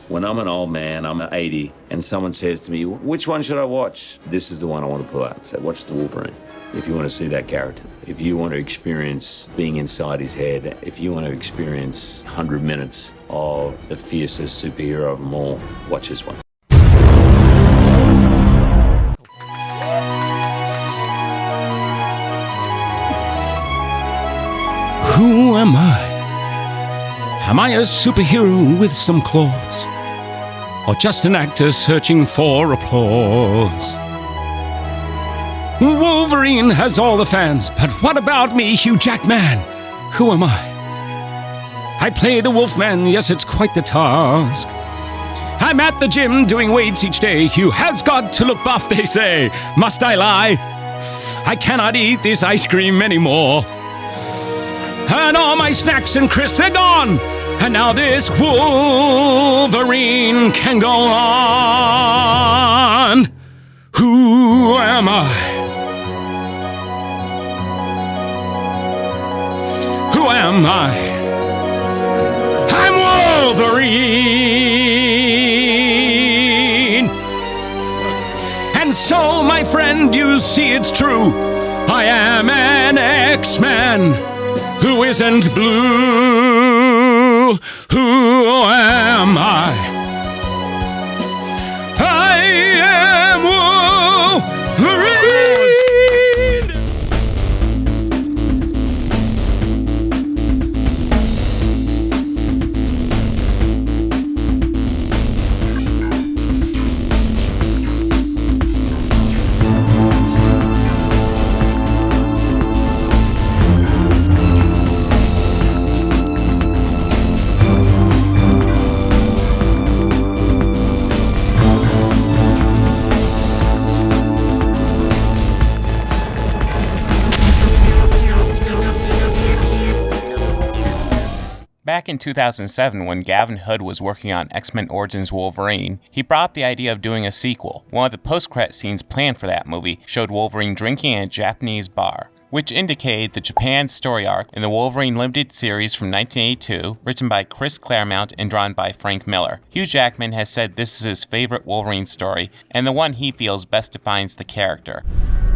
When I'm an old man, I'm 80, and someone says to me, which one should I watch? This is the one I want to pull out. So watch the Wolverine. If you want to see that character, if you want to experience being inside his head, if you want to experience 100 minutes of the fiercest superhero of them all, watch this one. Who am I? Am I a superhero with some claws? Or just an actor searching for applause? Wolverine has all the fans, but what about me, Hugh Jackman? Who am I? I play the Wolfman, yes, it's quite the task. I'm at the gym doing weights each day. Hugh has got to look buff, they say. Must I lie? I cannot eat this ice cream anymore. And all my snacks and crisps, they're gone. And now this Wolverine can go on. Who am I? Who am I? I'm Wolverine. And so, my friend, you see it's true. I am an X-Man who isn't blue. Who am I? I am Wolverine. Back in 2007, when Gavin Hood was working on X-Men Origins Wolverine, he brought up the idea of doing a sequel. One of the post-credit scenes planned for that movie showed Wolverine drinking in a Japanese bar, which indicated the Japan story arc in the Wolverine Limited series from 1982, written by Chris Claremont and drawn by Frank Miller. Hugh Jackman has said this is his favorite Wolverine story, and the one he feels best defines the character.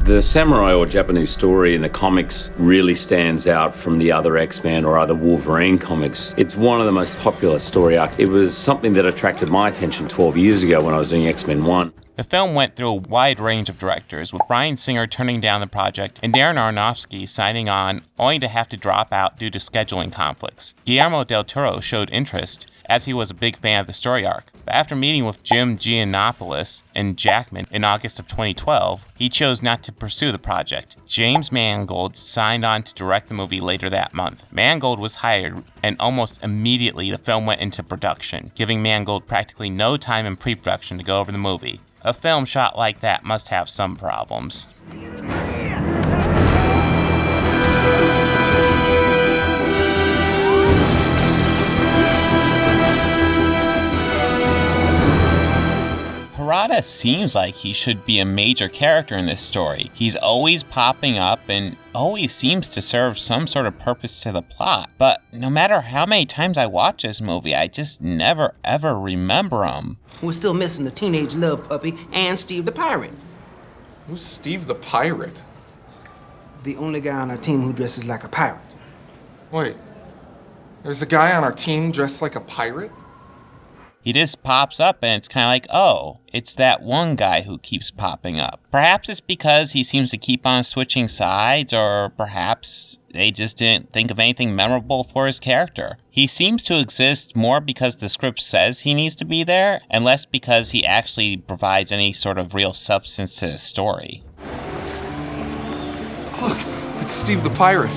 The samurai or Japanese story in the comics really stands out from the other X-Men or other Wolverine comics. It's one of the most popular story arcs. It was something that attracted my attention 12 years ago when I was doing X-Men 1. The film went through a wide range of directors, with Bryan Singer turning down the project and Darren Aronofsky signing on, only to have to drop out due to scheduling conflicts. Guillermo del Toro showed interest, as he was a big fan of the story arc, but after meeting with Jim Giannopoulos and Jackman in August of 2012, he chose not to pursue the project. James Mangold signed on to direct the movie later that month. Mangold was hired, and almost immediately the film went into production, giving Mangold practically no time in pre-production to go over the movie. A film shot like that must have some problems. Harada seems like he should be a major character in this story. He's always popping up and always seems to serve some sort of purpose to the plot. But no matter how many times I watch this movie, I just never ever remember him. We're still missing the teenage love puppy and Steve the pirate. Who's Steve the pirate? The only guy on our team who dresses like a pirate. Wait, there's a guy on our team dressed like a pirate? He just pops up and it's kind of like, oh, it's that one guy who keeps popping up. Perhaps it's because he seems to keep on switching sides, or perhaps they just didn't think of anything memorable for his character. He seems to exist more because the script says he needs to be there, and less because he actually provides any sort of real substance to his story. Look, it's Steve the pirate.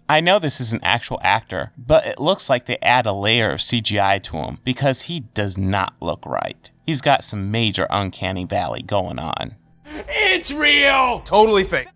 I know this is an actual actor, but it looks like they add a layer of CGI to him because he does not look right. He's got some major uncanny valley going on. It's real! Totally fake.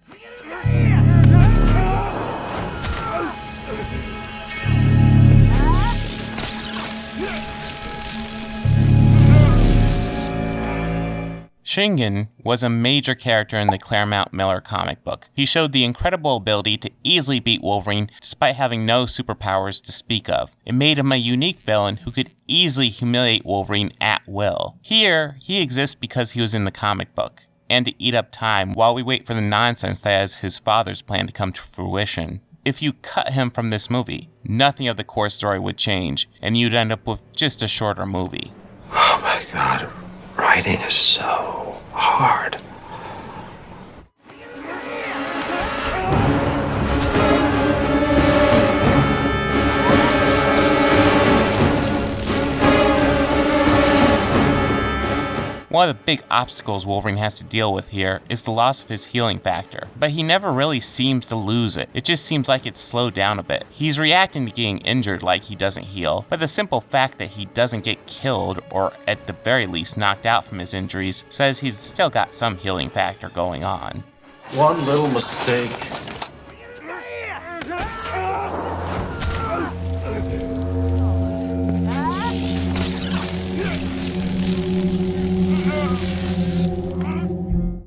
Shingen was a major character in the Claremont Miller comic book. He showed the incredible ability to easily beat Wolverine despite having no superpowers to speak of. It made him a unique villain who could easily humiliate Wolverine at will. Here, he exists because he was in the comic book, and to eat up time while we wait for the nonsense that is his father's plan to come to fruition. If you cut him from this movie, nothing of the core story would change, and you'd end up with just a shorter movie. Oh my God, writing is so hard. One of the big obstacles Wolverine has to deal with here is the loss of his healing factor, but he never really seems to lose it. It just seems like it's slowed down a bit. He's reacting to getting injured like he doesn't heal, but the simple fact that he doesn't get killed, or at the very least knocked out from his injuries, says he's still got some healing factor going on. One little mistake.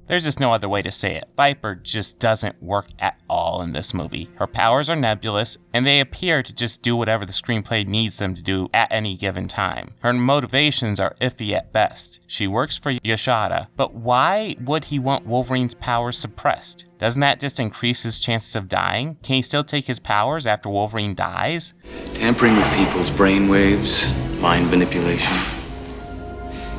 There's just no other way to say it. Viper just doesn't work at all in this movie. Her powers are nebulous, and they appear to just do whatever the screenplay needs them to do at any given time. Her motivations are iffy at best. She works for Yoshida, but why would he want Wolverine's powers suppressed? Doesn't that just increase his chances of dying? Can he still take his powers after Wolverine dies? Tampering with people's brainwaves, mind manipulation.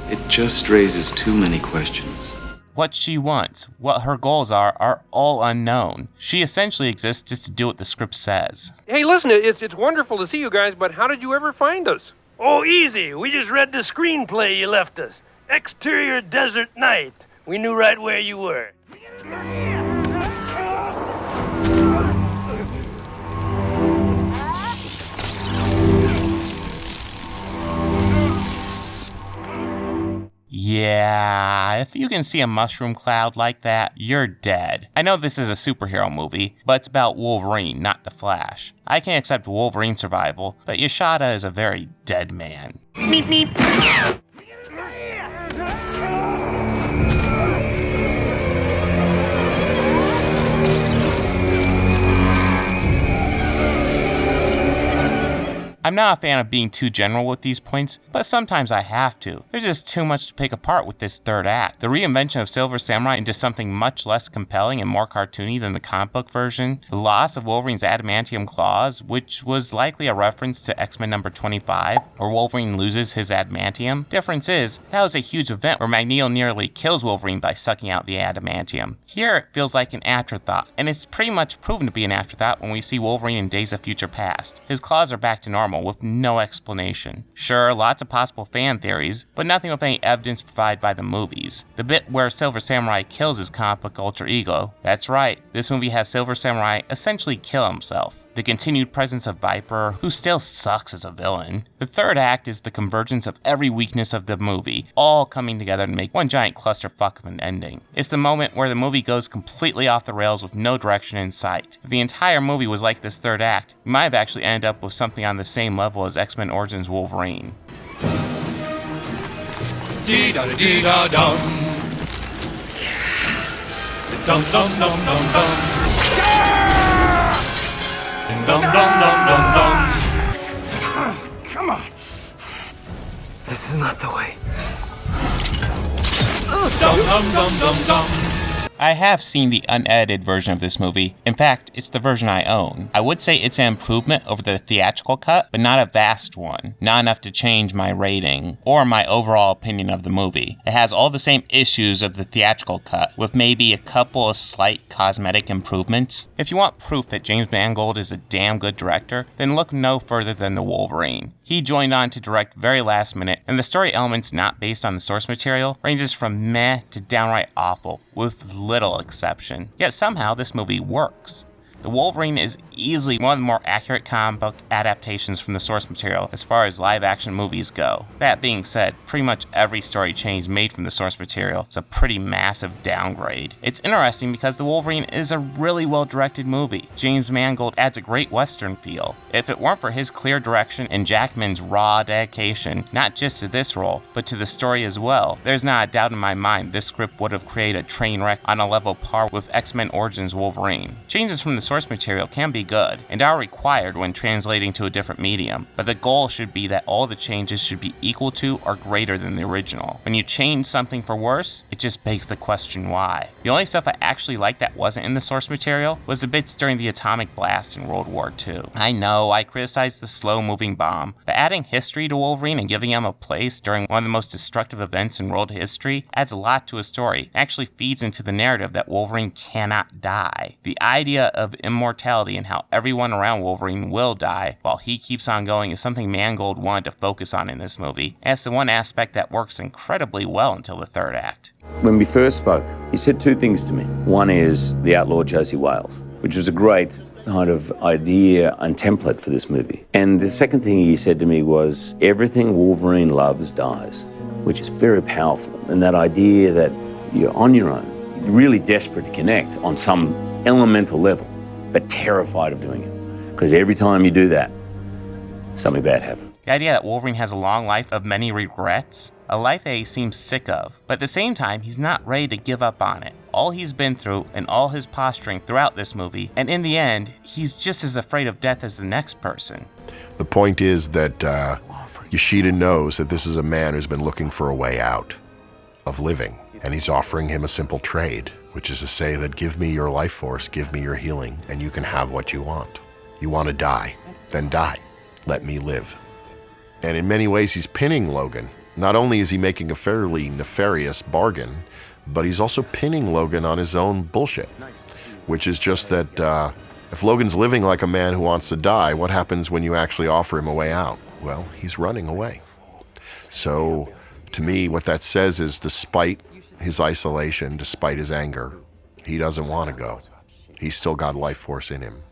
It just raises too many questions. What she wants, what her goals are all unknown. She essentially exists just to do what the script says. Hey, listen, it's wonderful to see you guys, but how did you ever find us? Oh, easy. We just read the screenplay you left us. Exterior Desert Night. We knew right where you were. Yeah, if you can see a mushroom cloud like that, you're dead. I know this is a superhero movie, but it's about Wolverine, not the Flash. I can accept Wolverine's survival, but Yoshida is a very dead man. Meep, meep. I'm not a fan of being too general with these points, but sometimes I have to. There's just too much to pick apart with this third act. The reinvention of Silver Samurai into something much less compelling and more cartoony than the comic book version, the loss of Wolverine's adamantium claws, which was likely a reference to X-Men number 25, where Wolverine loses his adamantium. Difference is, that was a huge event where Magneto nearly kills Wolverine by sucking out the adamantium. Here it feels like an afterthought, and it's pretty much proven to be an afterthought when we see Wolverine in Days of Future Past. His claws are back to normal with no explanation. Sure, lots of possible fan theories, but nothing with any evidence provided by the movies. The bit where Silver Samurai kills his comic book alter ego, that's right, this movie has Silver Samurai essentially kill himself. The continued presence of Viper, who still sucks as a villain. The third act is the convergence of every weakness of the movie, all coming together to make one giant clusterfuck of an ending. It's the moment where the movie goes completely off the rails with no direction in sight. If the entire movie was like this third act, we might have actually ended up with something on the same level as X-Men Origins Wolverine. Dee-da-da-dee-da-dum. Dum-dum-dum-dum-dum. Dum-dum-dum-dum-dum. Come on. This is not the way. Dum-dum-dum-dum-dum. I have seen the unedited version of this movie. In fact, it's the version I own. I would say it's an improvement over the theatrical cut, but not a vast one. Not enough to change my rating or my overall opinion of the movie. It has all the same issues of the theatrical cut, with maybe a couple of slight cosmetic improvements. If you want proof that James Mangold is a damn good director, then look no further than The Wolverine. He joined on to direct very last minute, and the story elements not based on the source material ranges from meh to downright awful, with little exception. Yet somehow this movie works. The Wolverine is easily one of the more accurate comic book adaptations from the source material as far as live-action movies go. That being said, pretty much every story change made from the source material is a pretty massive downgrade. It's interesting because The Wolverine is a really well-directed movie. James Mangold adds a great Western feel. If it weren't for his clear direction and Jackman's raw dedication, not just to this role, but to the story as well, there's not a doubt in my mind this script would have created a train wreck on a level par with X-Men Origins Wolverine. Changes from the source material can be good, and are required when translating to a different medium, but the goal should be that all the changes should be equal to or greater than the original. When you change something for worse, it just begs the question why. The only stuff I actually liked that wasn't in the source material was the bits during the atomic blast in World War II. I know, I criticized the slow-moving bomb, but adding history to Wolverine and giving him a place during one of the most destructive events in world history adds a lot to a story, and actually feeds into the narrative that Wolverine cannot die. The idea of immortality and how everyone around Wolverine will die while he keeps on going is something Mangold wanted to focus on in this movie, and it's the one aspect that works incredibly well until the third act. When we first spoke, he said two things to me. One is the outlaw Josie Wales, which was a great kind of idea and template for this movie. And the second thing he said to me was, everything Wolverine loves dies, which is very powerful. And that idea that you're on your own, really desperate to connect on some elemental level, but terrified of doing it. Because every time you do that, something bad happens. The idea that Wolverine has a long life of many regrets, a life that he seems sick of, but at the same time, he's not ready to give up on it. All he's been through and all his posturing throughout this movie, and in the end, he's just as afraid of death as the next person. The point is that Yoshida knows that this is a man who's been looking for a way out of living, and he's offering him a simple trade, which is to say that give me your life force, give me your healing, and you can have what you want. You want to die? Then die. Let me live. And in many ways, he's pinning Logan. Not only is he making a fairly nefarious bargain, but he's also pinning Logan on his own bullshit, which is just that if Logan's living like a man who wants to die, what happens when you actually offer him a way out? Well, he's running away. So, to me, what that says is despite his isolation, despite his anger, he doesn't want to go. He's still got life force in him.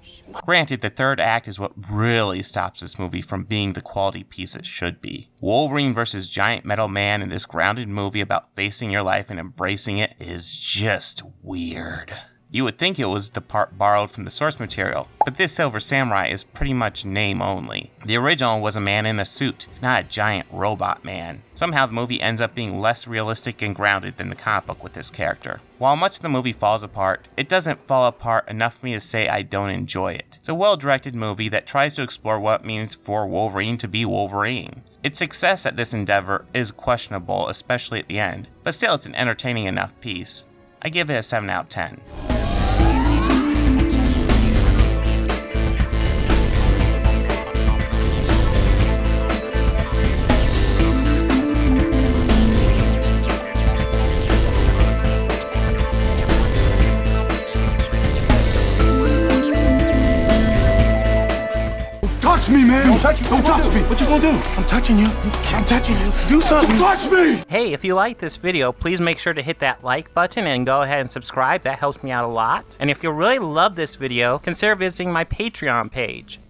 Granted, the third act is what really stops this movie from being the quality piece it should be. Wolverine versus Giant Metal Man in this grounded movie about facing your life and embracing it is just weird. You would think it was the part borrowed from the source material, but this Silver Samurai is pretty much name only. The original was a man in a suit, not a giant robot man. Somehow the movie ends up being less realistic and grounded than the comic book with this character. While much of the movie falls apart, it doesn't fall apart enough for me to say I don't enjoy it. It's a well-directed movie that tries to explore what it means for Wolverine to be Wolverine. Its success at this endeavor is questionable, especially at the end, but still it's an entertaining enough piece. I give it a 7 out of 10. Touch me, man! Don't touch me! Don't touch me! What you gonna do? I'm touching you. I'm touching you. Do something! Don't touch me! Hey, if you like this video, please make sure to hit that like button and go ahead and subscribe. That helps me out a lot. And if you really love this video, consider visiting my Patreon page.